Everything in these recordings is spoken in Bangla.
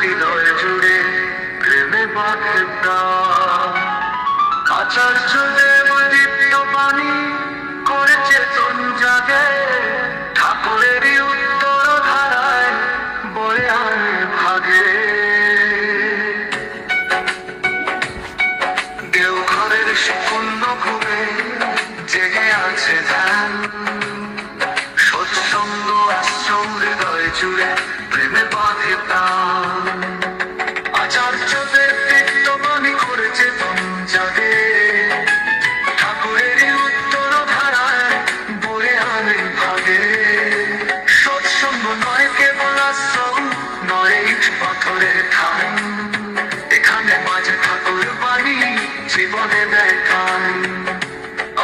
হৃদয় জুড়ে প্রেমে বাঁধে প্রাণ। আচার্য দেব দীপ্ত বাণী করে চেতন জাগে, ঠাকুরেরই উত্তর ধারায় বয়ে আনে ভাগে। দেওঘরের সুপূর্ণ ঘুমে জেগে আছে ধ্যান, সৎসঙ্গ আশ্রম হৃদয় জুড়ে প্রেমে বাঁধে প্রাণ। আচার্যদের দীপ্ত বাণী করে চেতন জাগে, ঠাকুরেরই উত্তর ধারায় বয়ে আনে ভাগে। সৎসঙ্গ নয় কেবল আশ্রম, নয় ইট পাথরের ঠান, এখানে মাঝে ঠাকুর বাণী জীবনে দেয় প্রাণ।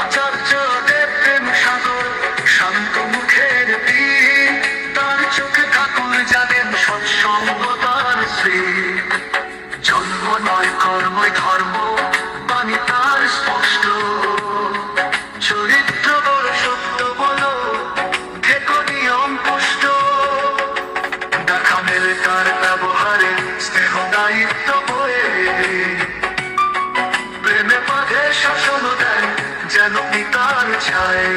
আচার্য দেব প্রেম সাগর, শান্ত মুখের বীর, তার চোখে ঠাকুর জানেন সৎসঙ্গ তার শ্রী। জন্ম নয় কর্মই ধর্ম, বাণী তার স্পষ্ট। চরিত্র বড় সত্য বলো, থেকো নিয়ম পুষ্ট। দেখা মেলে তার ব্যবহারে স্নেহ দায়িত্ব বয়ে, প্রেমে বাঁধে শাসন দেয় যেন পিতার ছায়।